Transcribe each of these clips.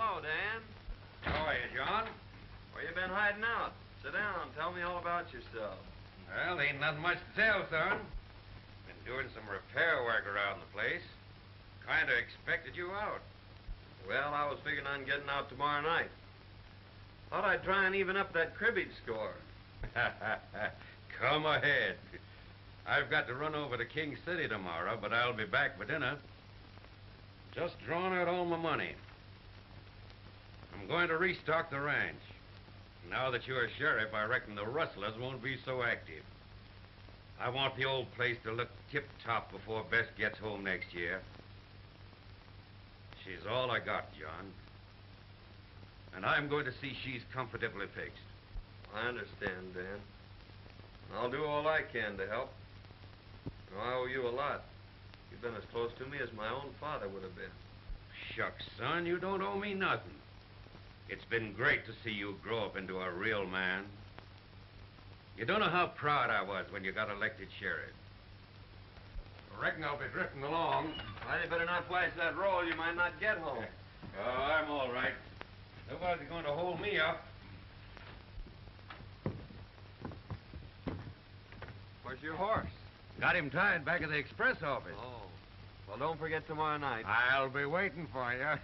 Hello, Dan. How are you, John? Where you been hiding out? Sit down. Tell me all about yourself. Well, ain't nothing much to tell, son. Been doing some repair work around the place. Kinda expected you out. Well, I was figuring on getting out tomorrow night. Thought I'd try and even up that cribbage score. Come ahead. I've got to run over to King City tomorrow, but I'll be back for dinner. Just drawing out all my money. I'm going to restock the ranch. Now that you're sheriff, I reckon the rustlers won't be so active. I want the old place to look tip-top before Bess gets home next year. She's all I got, John. And I'm going to see she's comfortably fixed. I understand, Dan. I'll do all I can to help. I owe you a lot. You've been as close to me as my own father would have been. Shucks, son, you don't owe me nothing. It's been great to see you grow up into a real man. You don't know how proud I was when you got elected sheriff. I reckon I'll be drifting along. Well, you better not flash that roll. You might not get home. Oh, I'm all right. Nobody's going to hold me up. Where's your horse? Got him tied back at the express office. Oh. Well, don't forget tomorrow night. I'll be waiting for you.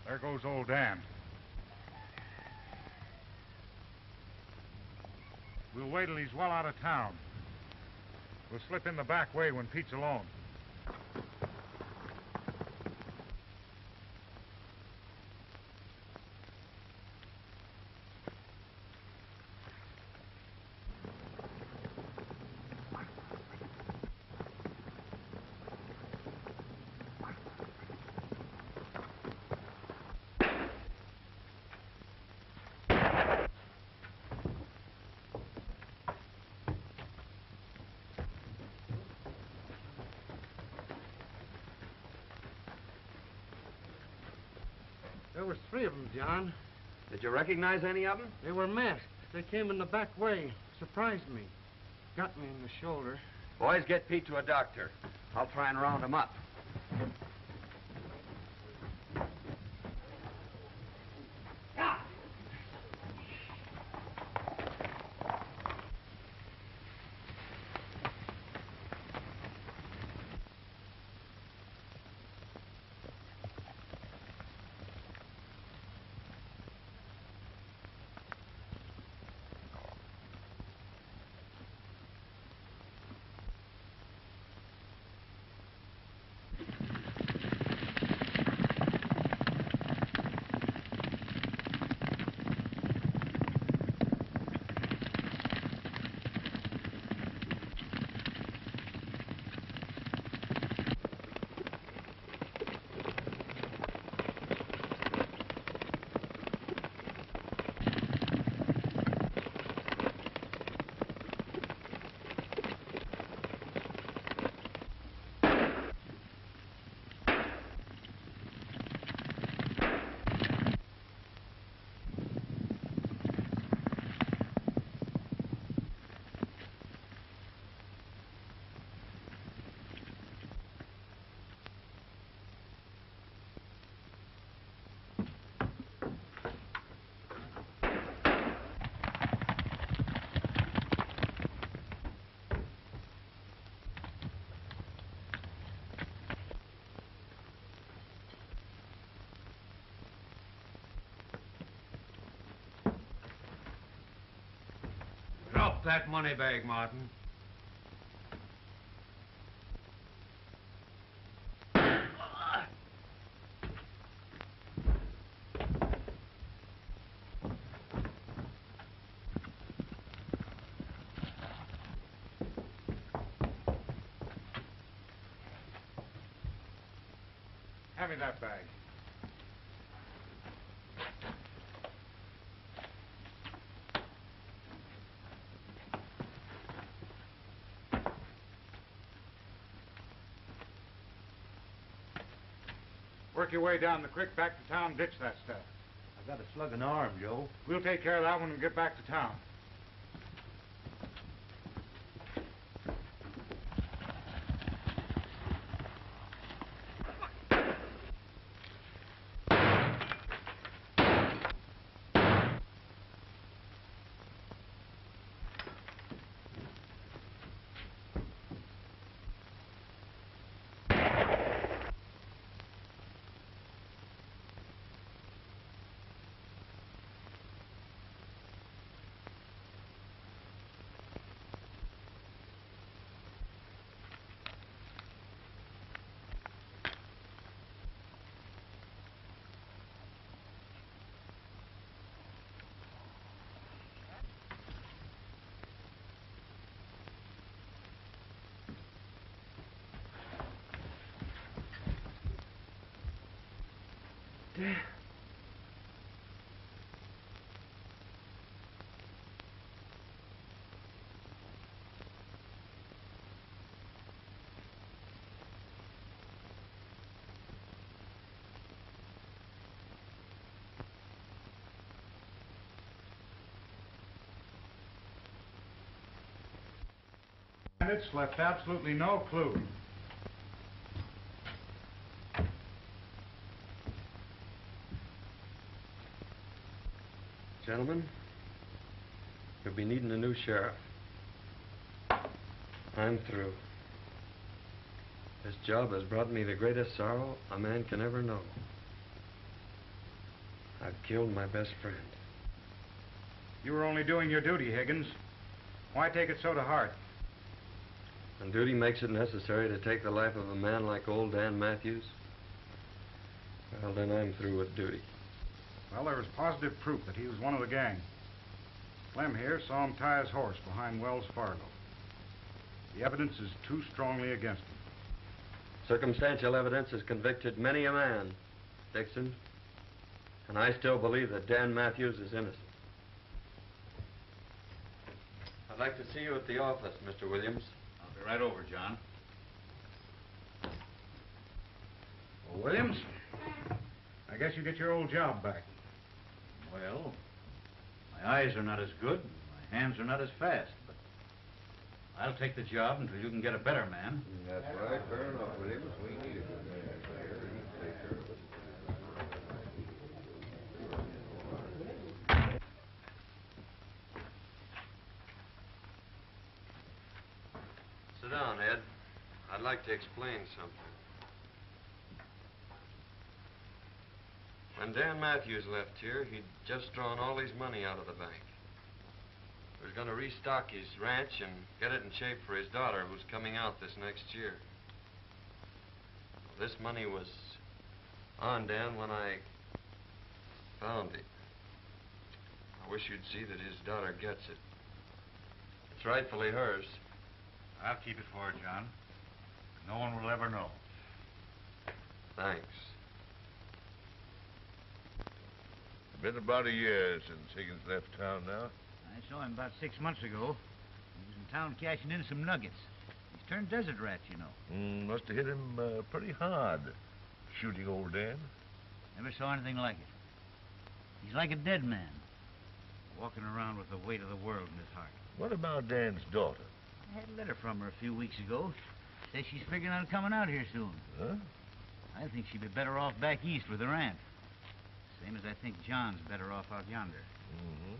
There goes old Dan. We'll wait till he's well out of town. We'll slip in the back way when Pete's alone. There was 3 of them, John. Did you recognize any of them? They were masked. They came in the back way. Surprised me. Got me in the shoulder. Boys, get Pete to a doctor. I'll try and round him up. Drop that money bag, Martin. Hand me that bag. Work your way down the creek back to town, ditch that stuff. I've got a slug in the arm, Joe. We'll take care of that when we get back to town. Bandits left absolutely no clue. Gentlemen, you'll be needing a new sheriff. I'm through. This job has brought me the greatest sorrow a man can ever know. I've killed my best friend. You were only doing your duty, Higgins. Why take it so to heart? When duty makes it necessary to take the life of a man like old Dan Matthews, well, then I'm through with duty. Well, there was positive proof that he was one of the gang. Clem here saw him tie his horse behind Wells Fargo. The evidence is too strongly against him. Circumstantial evidence has convicted many a man, Dixon, and I still believe that Dan Matthews is innocent. I'd like to see you at the office, Mr. Williams. I'll be right over, John. Well, Williams? I guess you get your old job back. Well, my eyes are not as good, and my hands are not as fast, but I'll take the job until you can get a better man. That's right. Fair enough, Williams. We need a good man here. You can take care of it. Sit down, Ed. I'd like to explain something. When Dan Matthews left here, he'd just drawn all his money out of the bank. He was going to restock his ranch and get it in shape for his daughter, who's coming out this next year. This money was on Dan when I found it. I wish you'd see that his daughter gets it. It's rightfully hers. I'll keep it for her, John. No one will ever know. Thanks. It's been about a year since Higgins left town now. I saw him about 6 months ago. He was in town cashing in some nuggets. He's turned desert rat, you know. Must have hit him pretty hard, shooting old Dan. Never saw anything like it. He's like a dead man, walking around with the weight of the world in his heart. What about Dan's daughter? I had a letter from her a few weeks ago. Says she's figuring on coming out here soon. Huh? I think she'd be better off back east with her aunt. Same as I think John's better off out yonder. Mm-hmm.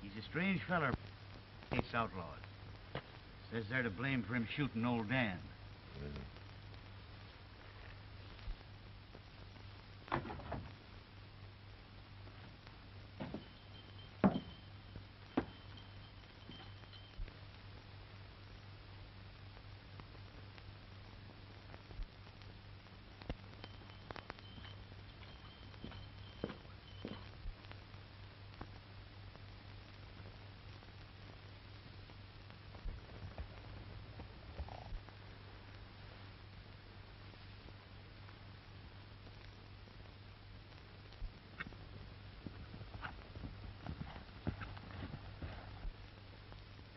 He's a strange feller. Hates outlaws. Says they're to blame for him shooting old Dan.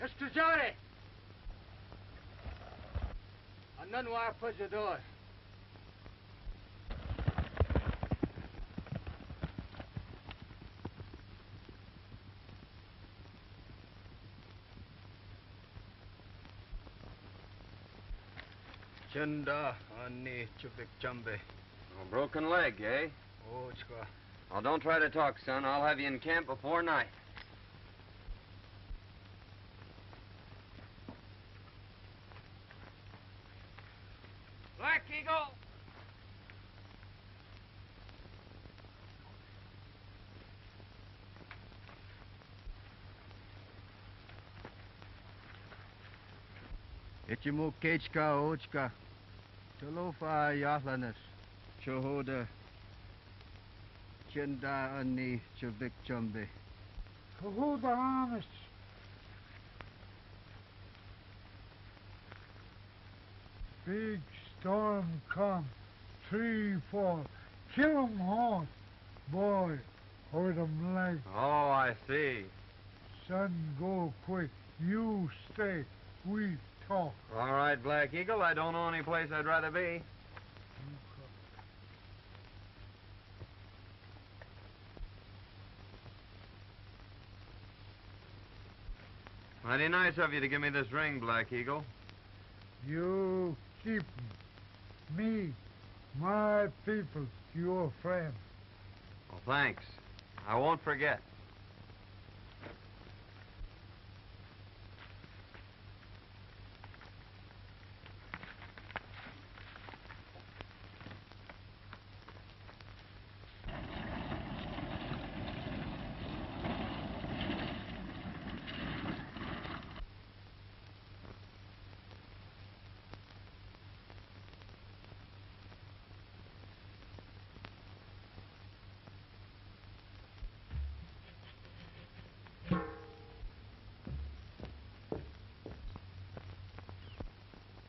Mr. Johnny! A none wire push the doors. Chenda ani chubik chambe. A broken leg, eh? Ochka. Well, don't try to talk, son. I'll have you in camp before night. Black Eagle! Ichimu kechka ochka. Cholofa yahlanes. Chohoda. Chenda ani chubik chambe. Who the honest? Big storm come. 3, 4. Kill 'em all. Boy, hurt 'em leg. Oh, I see. Son, go quick. You stay. We talk. All right, Black Eagle. I don't know any place I'd rather be. Mighty nice of you to give me this ring, Black Eagle. You keep me, my people, your friend. Well, thanks. I won't forget.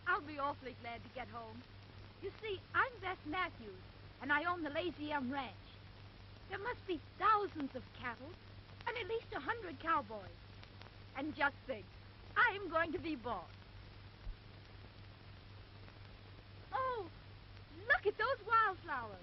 I'll be awfully glad to get home. You see, I'm Beth Matthews, and I own the Lazy Elm Ranch. There must be thousands of cattle, and at least 100 cowboys. And just think, I'm going to be boss. Oh, look at those wildflowers.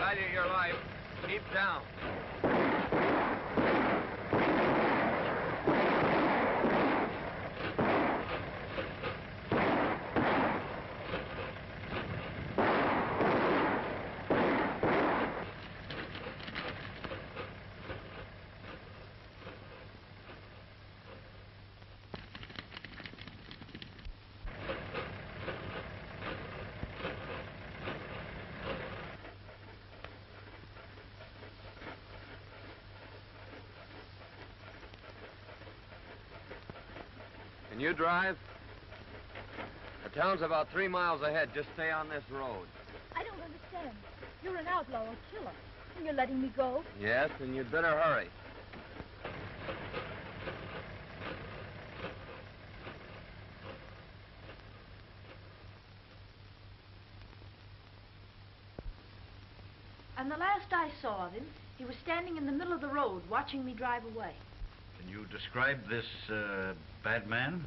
Value your life. Keep down. Can you drive? The town's about 3 miles ahead. Just stay on this road. I don't understand. You're an outlaw or killer, and you're letting me go? Yes, and you'd better hurry. And the last I saw of him, he was standing in the middle of the road, watching me drive away. Can you describe this, bad man?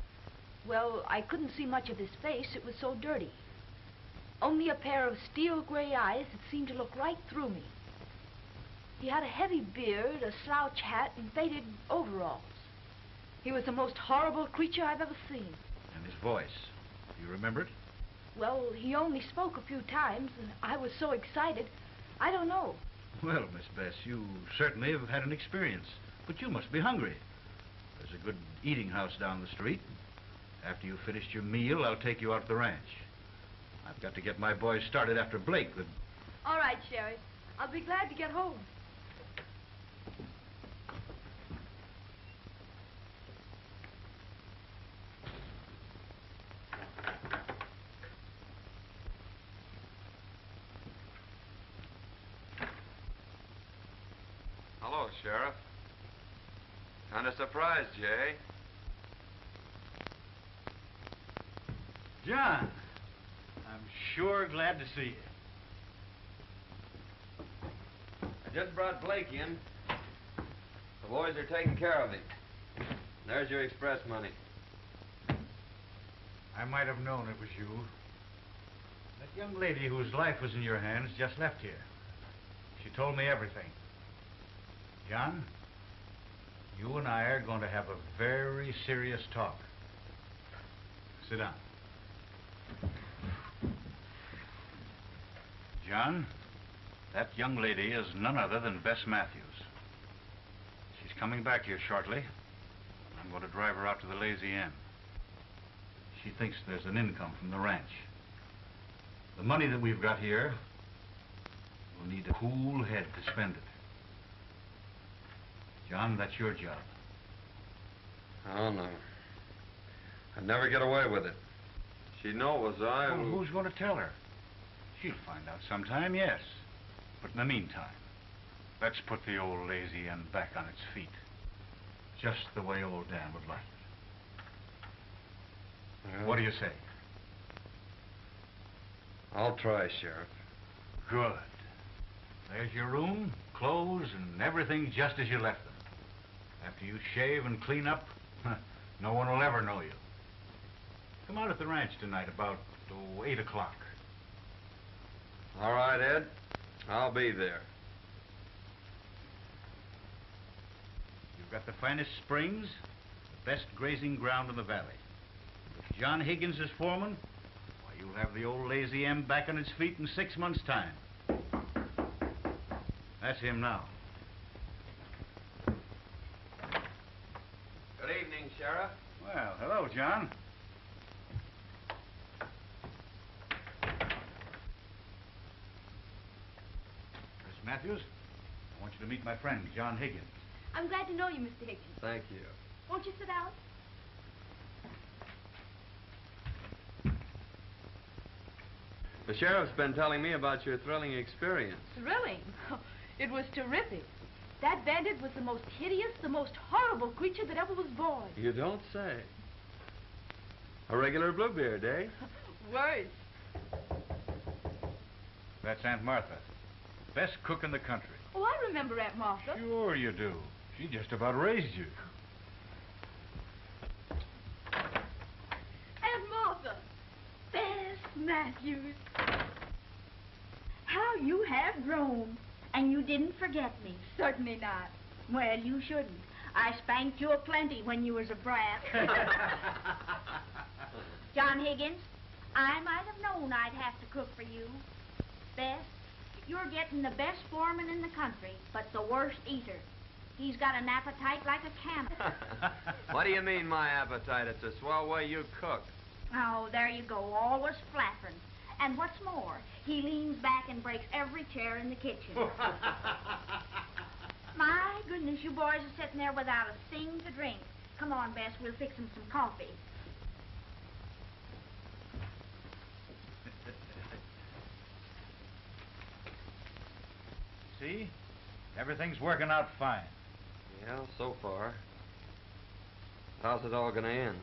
Well, I couldn't see much of his face. It was so dirty. Only a pair of steel gray eyes that seemed to look right through me. He had a heavy beard, a slouch hat, and faded overalls. He was the most horrible creature I've ever seen. And his voice. Do you remember it? Well, he only spoke a few times, and I was so excited, I don't know. Well, Miss Bess, you certainly have had an experience. But you must be hungry. There's a good eating house down the street. After you've finished your meal, I'll take you out to the ranch. I've got to get my boys started after Blake. All right, Sheriff. I'll be glad to get home. Hello, Sheriff. Kind of surprised, Jay. John, I'm sure glad to see you. I just brought Blake in. The boys are taking care of him. There's your express money. I might have known it was you. That young lady whose life was in your hands just left here. She told me everything. John, you and I are going to have a very serious talk. Sit down. John, that young lady is none other than Bess Matthews. She's coming back here shortly. I'm going to drive her out to the Lazy Inn. She thinks there's an income from the ranch. The money that we've got here, we'll need a cool head to spend it. John, that's your job. Oh, no. I'd never get away with it. She'd know it was I Well, who... who's going to tell her? She'll find out sometime, yes. But in the meantime, let's put the old Lazy Inn back on its feet. Just the way old Dan would like it. Well, What do you say? I'll try, Sheriff. Good. There's your room, clothes, and everything just as you left them. After you shave and clean up, no one will ever know you. Come out at the ranch tonight about 8 o'clock. All right, Ed. I'll be there. You've got the finest springs, the best grazing ground in the valley. If John Higgins is foreman, why, you'll have the old Lazy M back on its feet in 6 months' time. That's him now. Good evening, Sheriff. Well, hello, John. Miss Matthews, I want you to meet my friend, John Higgins. I'm glad to know you, Mr. Higgins. Thank you. Won't you sit down? The sheriff's been telling me about your thrilling experience. Thrilling. It was terrific. That bandit was the most hideous, the most horrible creature that ever was born. You don't say. A regular Bluebeard, eh? Worse. That's Aunt Martha. Best cook in the country. Oh, I remember Aunt Martha. Sure you do. She just about raised you. Aunt Martha. Bess Matthews. How you have grown. And you didn't forget me. Certainly not. Well, you shouldn't. I spanked you aplenty when you was a brat. John Higgins, I might have known I'd have to cook for you. Bess, you're getting the best foreman in the country, but the worst eater. He's got an appetite like a cannon. What do you mean, my appetite? It's a swell way you cook. Oh, there you go, always flattering. And what's more, he leans back and breaks every chair in the kitchen. My goodness, you boys are sitting there without a thing to drink. Come on, Bess, we'll fix him some coffee. See? Everything's working out fine. Yeah, so far. How's it all gonna end?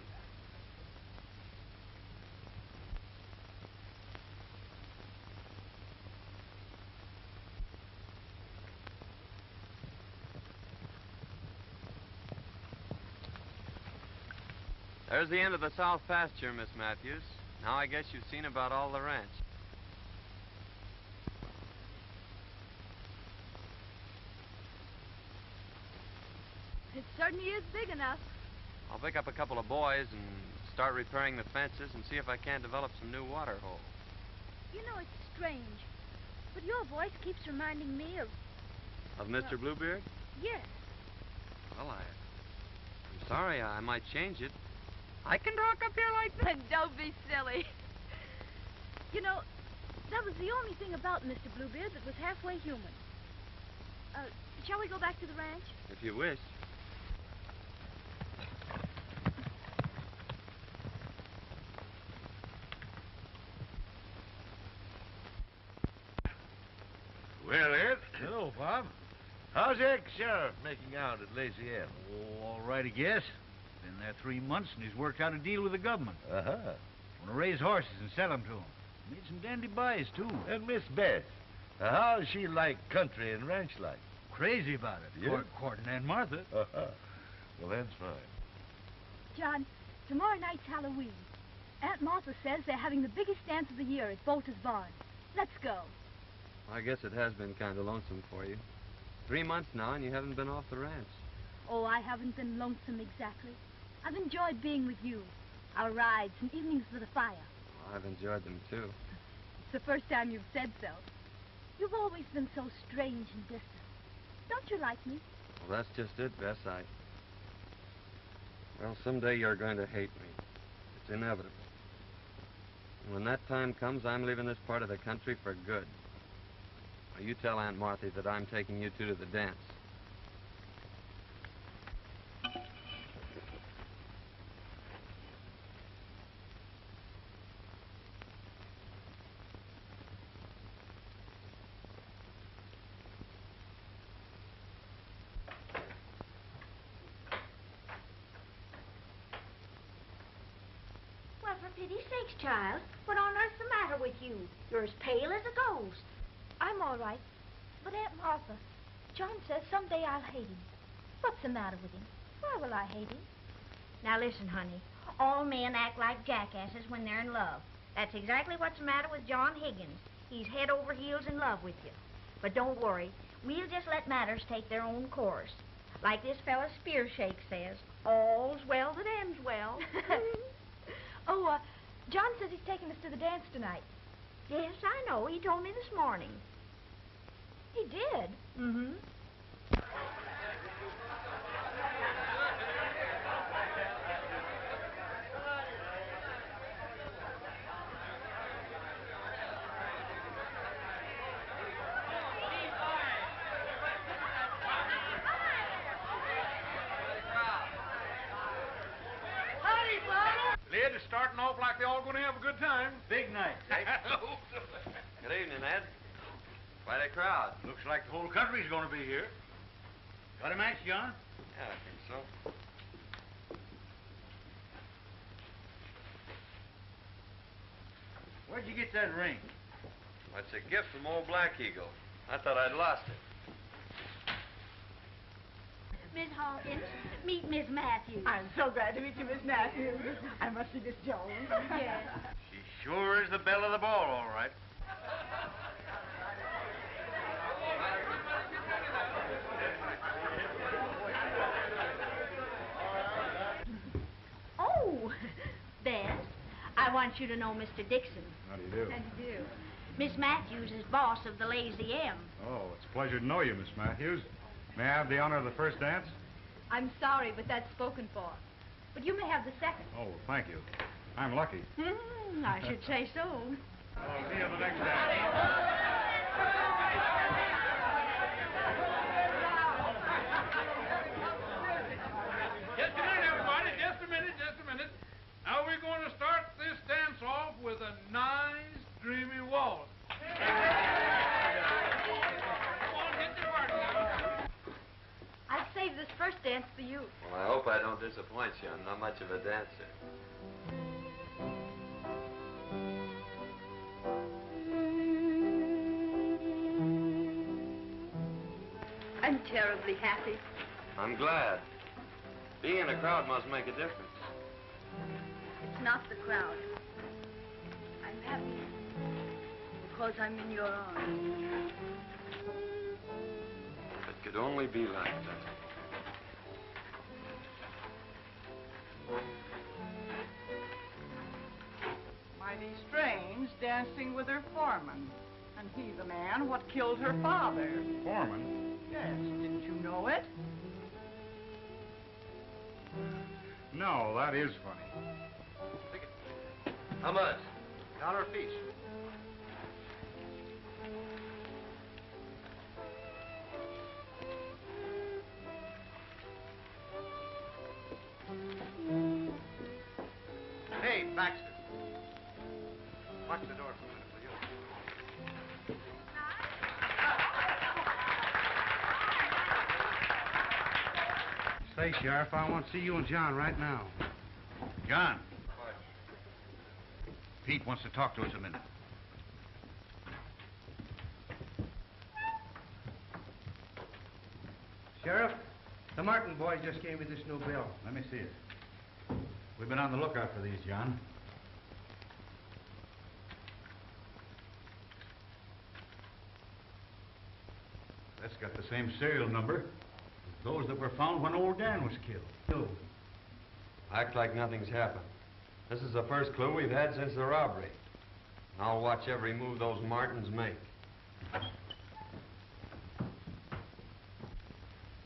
There's the end of the south pasture, Miss Matthews. Now I guess you've seen about all the ranch. It certainly is big enough. I'll pick up a couple of boys and start repairing the fences and see if I can't develop some new water holes. You know, it's strange, but your voice keeps reminding me of... Of Mr. Bluebeard? Yes. Well, I'm sorry. I might change it. I can talk up here like this. Don't be silly. You know, that was the only thing about Mr. Bluebeard that was halfway human. Shall we go back to the ranch? If you wish. Well, Ed. Hello, Bob. How's the ex-sheriff making out at Lazy M? Oh, all right, I guess. Been there 3 months, and he's worked out a deal with the government. Uh-huh. Want to raise horses and sell them to him. Made some dandy buys, too. And Miss Beth, how's she like country and ranch life? Crazy about it. Yeah? Courting Aunt Martha. Uh-huh. Well, that's fine. John, tomorrow night's Halloween. Aunt Martha says they're having the biggest dance of the year at Bolter's Barn. Let's go. I guess it has been kind of lonesome for you. 3 months now, and you haven't been off the ranch. Oh, I haven't been lonesome exactly. I've enjoyed being with you. Our rides and evenings with the fire. Well, I've enjoyed them, too. It's the first time you've said so. You've always been so strange and distant. Don't you like me? Well, that's just it, Bess. Well, someday you're going to hate me. It's inevitable. And when that time comes, I'm leaving this part of the country for good. Now, you tell Aunt Martha that I'm taking you two to the dance. Well, for pity's sakes, child, what on earth's the matter with you? You're as pale as a ghost. I'm all right. But Aunt Martha, John says someday I'll hate him. What's the matter with him? Why will I hate him? Now listen, honey. All men act like jackasses when they're in love. That's exactly what's the matter with John Higgins. He's head over heels in love with you. But don't worry. We'll just let matters take their own course. Like this fella Spearshake says, all's well that ends well. John says he's taking us to the dance tonight. Yes, I know. He told me this morning. He did? Mm-hmm. Lid is starting off like they're all going to have a good time. Big night. Good evening, Ed. Quite a crowd. Looks like the whole country's going to be here. Got a match, John? Yeah, I think so. Where'd you get that ring? Well, it's a gift from old Black Eagle. I thought I'd lost it. Miss Hawkins, meet Miss Matthews. I'm so glad to meet you, Miss Matthews. I must be Miss Jones. Yes. She sure is the belle of the ball, all right. want you to know Mr. Dixon. How do you do? How do you do? Miss Matthews is boss of the Lazy M. Oh, it's a pleasure to know you, Miss Matthews. May I have the honor of the first dance? I'm sorry, but that's spoken for. But you may have the second. Oh, well, thank you. I'm lucky. I should say so. I'll see you on the next dance. Just a minute, everybody. Just a minute. Now we're going to start this dance off with a nice, dreamy waltz. Come on, get your party now. I've saved this first dance for you. Well, I hope I don't disappoint you. I'm not much of a dancer. I'm terribly happy. I'm glad. Being in a crowd must make a difference. It's not the crowd. I'm happy because I'm in your arms. If it could only be like that. Mighty strange, dancing with her foreman. And he the man what killed her father. Foreman? Yes, didn't you know it? No, that is funny. How much? $1 apiece. Hey, Baxter. Watch the door for a minute, will you? Say, Sheriff, I want to see you and John right now. John. Pete wants to talk to us a minute. Sheriff, the Martin boys just gave me this new bill. Let me see it. We've been on the lookout for these, John. That's got the same serial number as those that were found when old Dan was killed. Act like nothing's happened. This is the first clue we've had since the robbery. I'll watch every move those Martins make.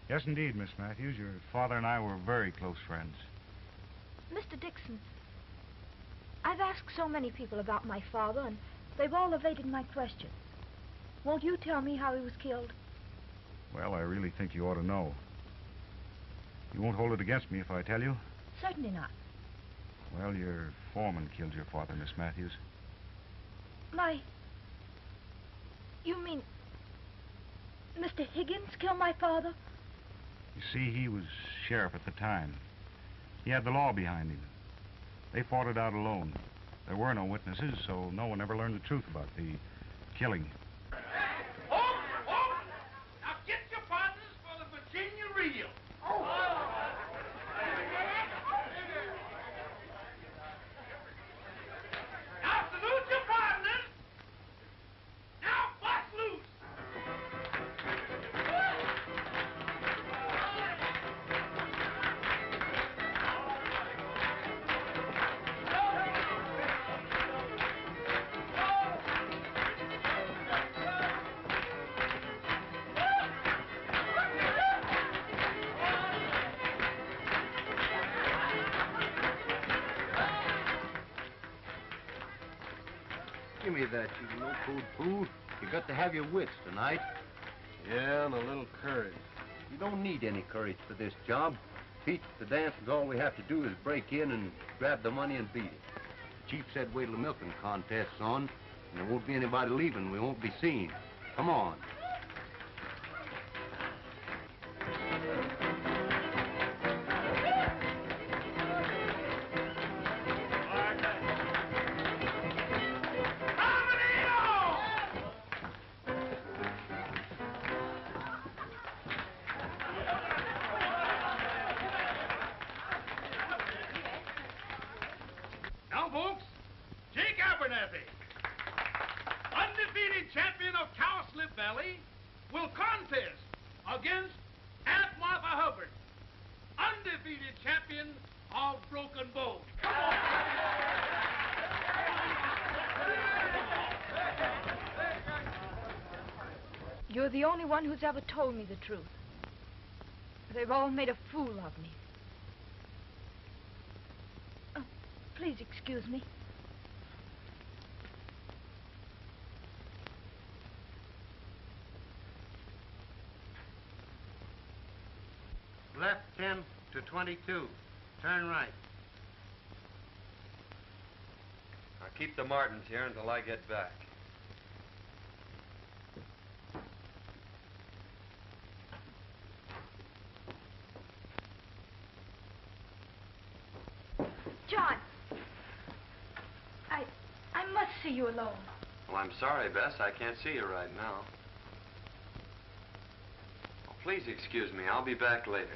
Yes, indeed, Miss Matthews. Your father and I were very close friends. Mr. Dixon, I've asked so many people about my father, and they've all evaded my question. Won't you tell me how he was killed? Well, I really think you ought to know. You won't hold it against me if I tell you? Certainly not. Well, your foreman killed your father, Miss Matthews. You mean Mr. Higgins killed my father? You see, he was sheriff at the time. He had the law behind him. They fought it out alone. There were no witnesses, so no one ever learned the truth about the killing. Now get your partners for the Virginia reel. Now salute your partners. Now bust loose. Give me that, you no-code fool. You got to have your wits tonight. Yeah, and a little courage. You don't need any courage for this job. Pete, the dance is all we have to do is break in and grab the money and beat it. The chief said wait till the milking contest's on, and there won't be anybody leaving. We won't be seen. Come on. Now, folks, Jake Abernathy, undefeated champion of Cowslip Valley, will contest against Aunt Martha Hubbard, undefeated champion of Broken Bow. Come on. You're the only one who's ever told me the truth. They've all made a fool of me. Please excuse me. Left 10 to 22. Turn right. I'll keep the Martins here until I get back. John! I must see you alone. Well, I'm sorry, Bess. I can't see you right now. Oh, please excuse me. I'll be back later.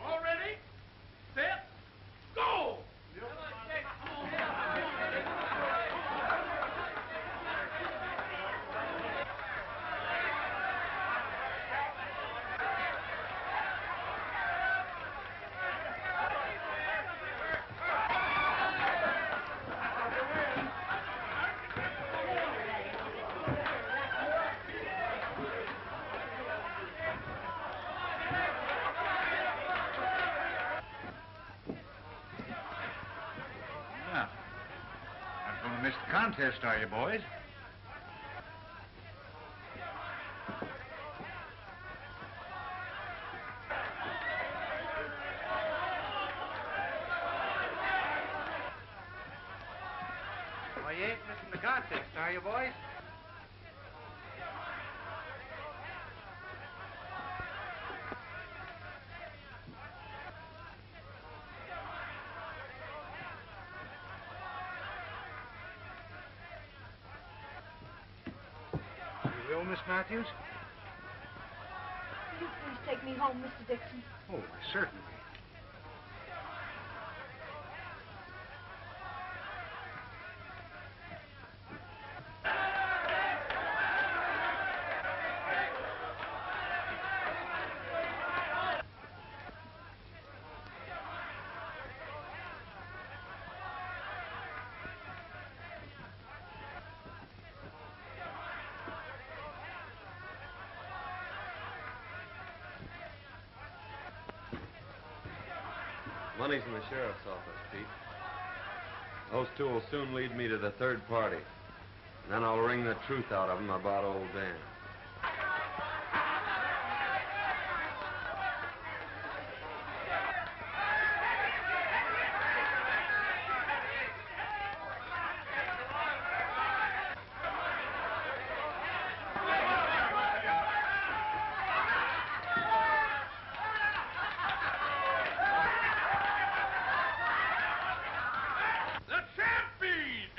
All ready? Set. Go! Yeah. Not going to miss the contest, are you, boys? Well, you ain't missing the contest, are you, boys? You will, Miss Matthews? Will you please take me home, Mr. Dixon? Oh, certainly. Money's in the sheriff's office, Pete. Those two will soon lead me to the third party. And then I'll wring the truth out of them about old Dan. The champion!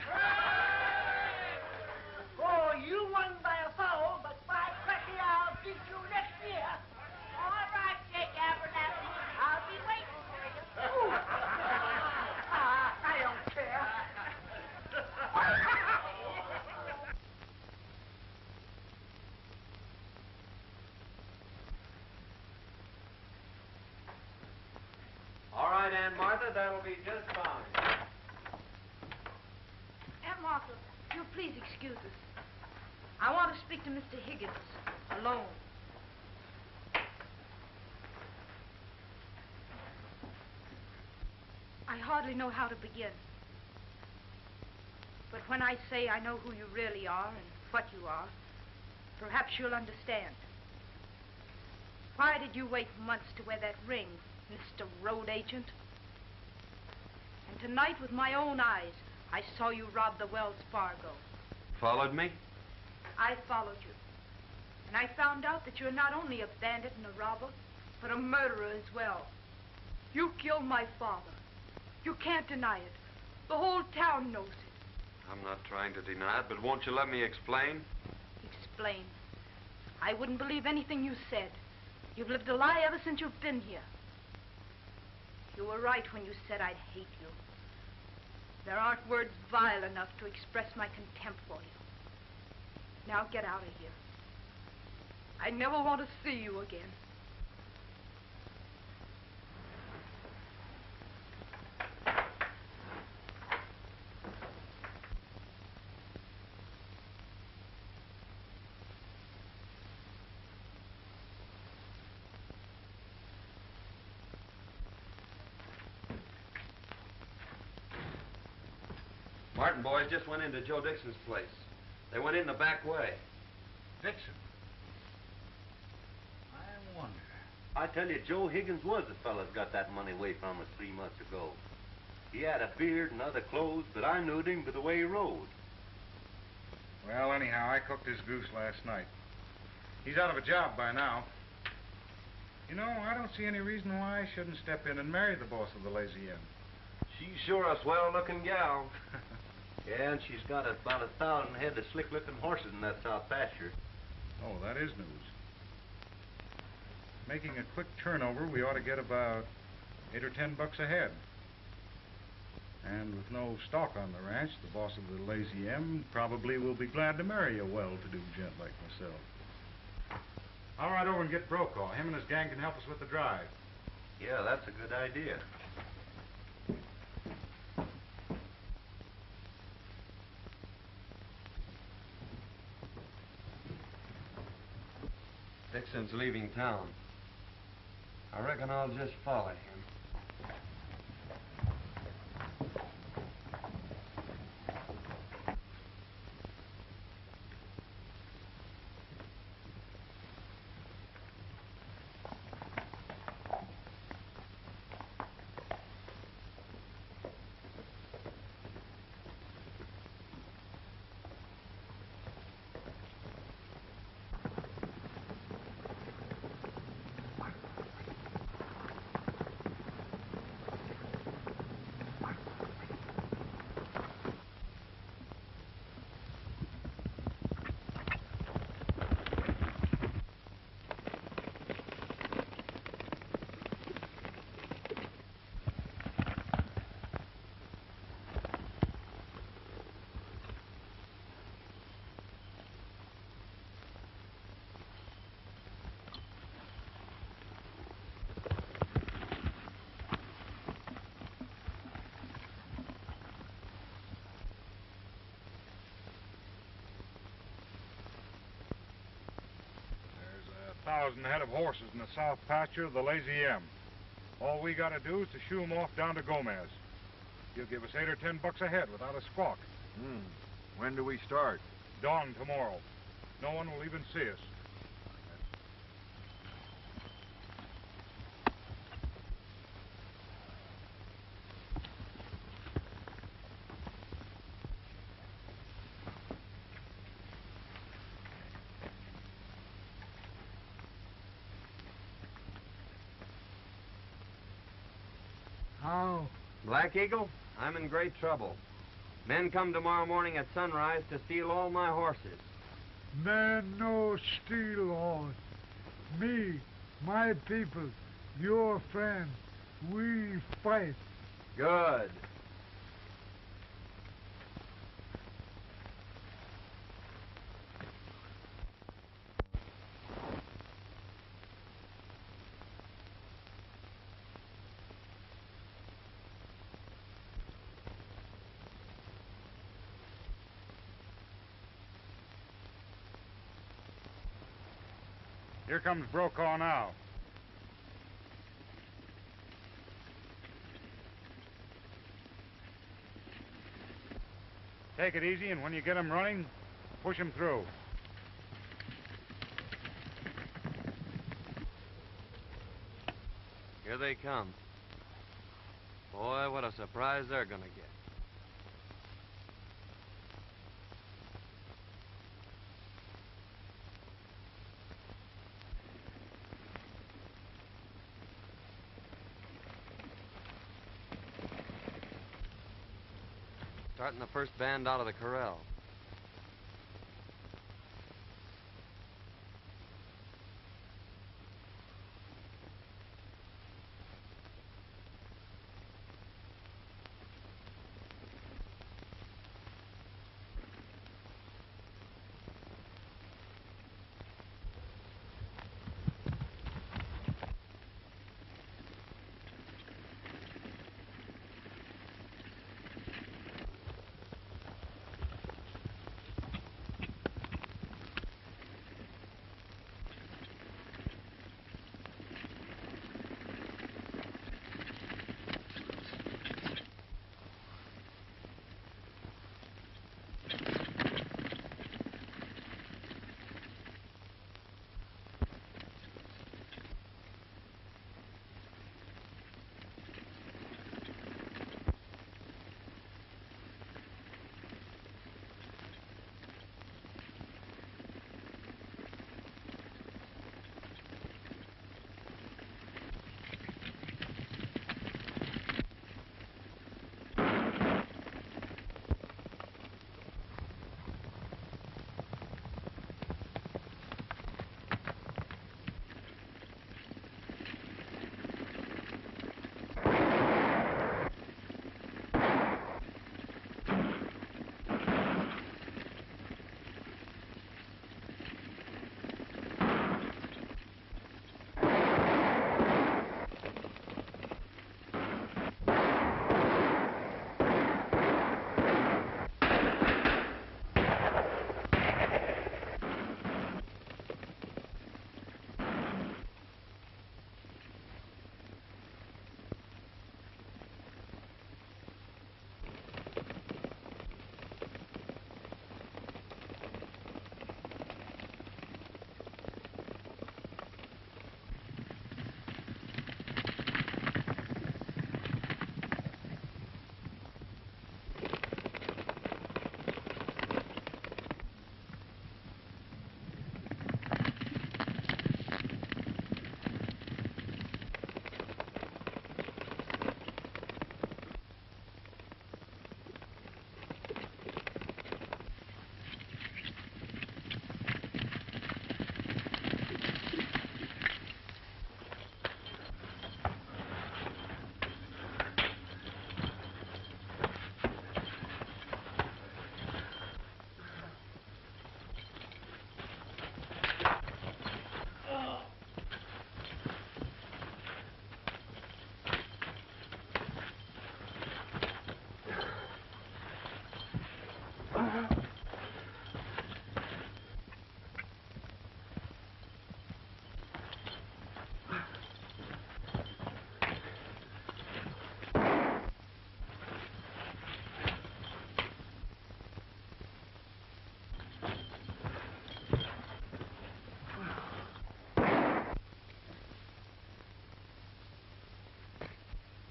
Oh, you won by a foul, but by cracky, I'll beat you next year. All right, Jake Abernathy. I'll be waiting for you. I don't care. All right, Aunt Martha, that'll be just fine. Aunt Martha, you'll please excuse us. I want to speak to Mr. Higgins alone. I hardly know how to begin. But when I say I know who you really are and what you are, perhaps you'll understand. Why did you wait months to wear that ring, Mr. Road Agent? And tonight, with my own eyes, I saw you rob the Wells Fargo. Followed me? I followed you. And I found out that you're not only a bandit and a robber, but a murderer as well. You killed my father. You can't deny it. The whole town knows it. I'm not trying to deny it, but won't you let me explain? Explain. I wouldn't believe anything you said. You've lived a lie ever since you've been here. You were right when you said I'd hate you. There aren't words vile enough to express my contempt for you. Now get out of here. I never want to see you again. Martin boys just went into Joe Dixon's place. They went in the back way. Dixon? I wonder. I tell you, Joe Higgins was the fella that got that money away from us 3 months ago. He had a beard and other clothes, but I knew him by the way he rode. Well, anyhow, I cooked his goose last night. He's out of a job by now. You know, I don't see any reason why I shouldn't step in and marry the boss of the Lazy Inn. She's sure a swell-looking gal. Yeah, and she's got about 1,000 head of slick-looking horses in that south pasture. Oh, that is news. Making a quick turnover, we ought to get about $8 or $10 a head. And with no stock on the ranch, the boss of the Lazy M probably will be glad to marry a well-to-do gent like myself. I'll ride over and get Brokaw. Him and his gang can help us with the drive. Yeah, that's a good idea. Dixon's leaving town. I reckon I'll just follow him. There's 1,000 head of horses in the south pasture of the Lazy M. All we gotta do is to shoo 'em off down to Gomez. He'll give us $8 or $10 a head without a squawk. When do we start? Dawn tomorrow. No one will even see us. How? Black Eagle, I'm in great trouble. Men come tomorrow morning at sunrise to steal all my horses. Man no steal horse. Me, my people, your friend, we fight. Good. Here comes Brokaw now. Take it easy, and when you get him running, push him through. Here they come. Boy, what a surprise they're gonna get. Starting the first band out of the corral.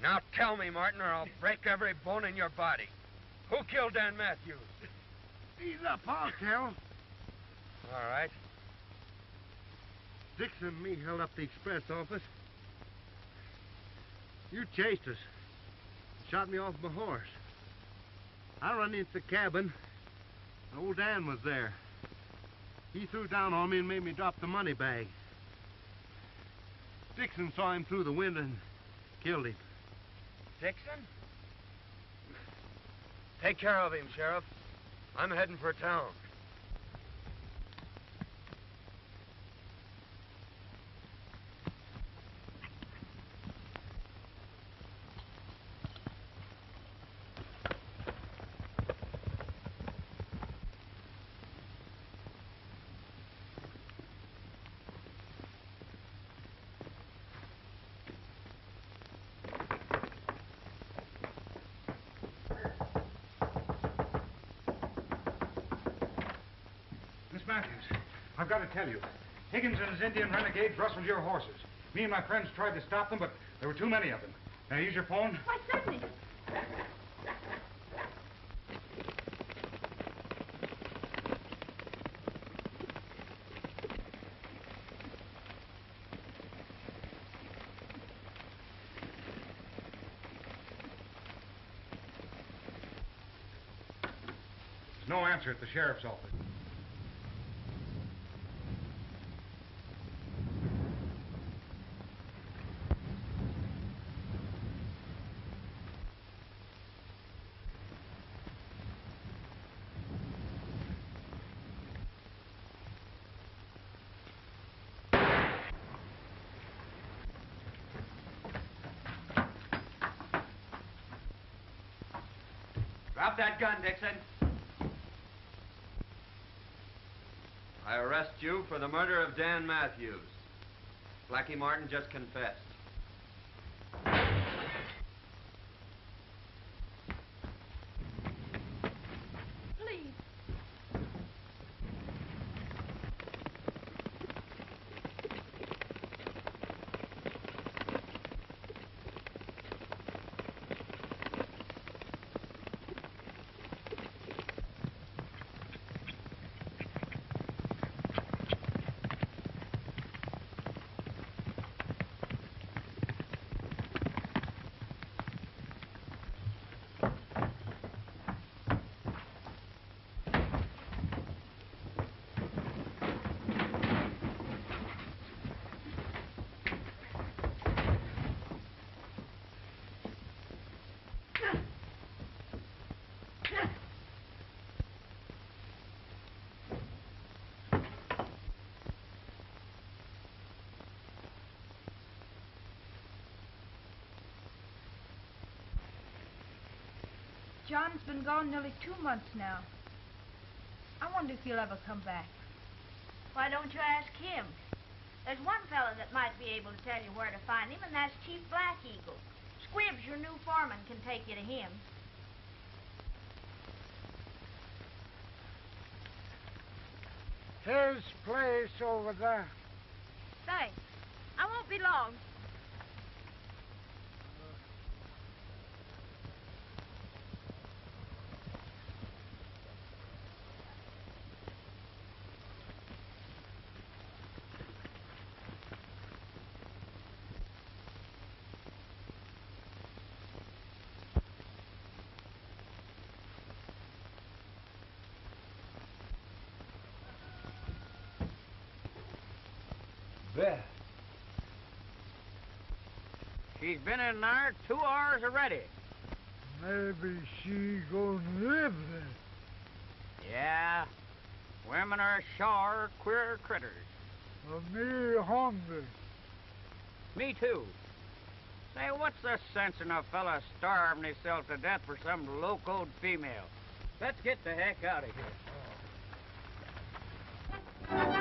Now tell me, Martin, or I'll break every bone in your body. Who killed Dan Matthews? Ease up, I'll tell. All right. Dixon and me held up the express office. You chased us. Shot me off my horse. I run into the cabin. Old Dan was there. He threw down on me and made me drop the money bag. Dixon saw him through the window and killed him. Dixon? Take care of him, Sheriff. I'm heading for town. Matthews, I've got to tell you. Higgins and his Indian renegades rustled your horses. Me and my friends tried to stop them, but There were too many of them. Now, use your phone. Why, certainly. There's no answer at the sheriff's office. Drop that gun, Dixon. I arrest you for the murder of Dan Matthews. Blackie Martin just confessed. Please. John's been gone nearly 2 months now. I wonder if he'll ever come back. Why don't you ask him? There's one fella that might be able to tell you where to find him, and that's Chief Black Eagle. Squibbs, your new foreman, can take you to him. His place over there. Thanks. I won't be long. Beth. She's been in there 2 hours already. Maybe she gonna live there. Yeah. Women are sure queer critters. Me hungry. Me too. Say, what's the sense in a fella starving himself to death for some locoed female? Let's get the heck out of here.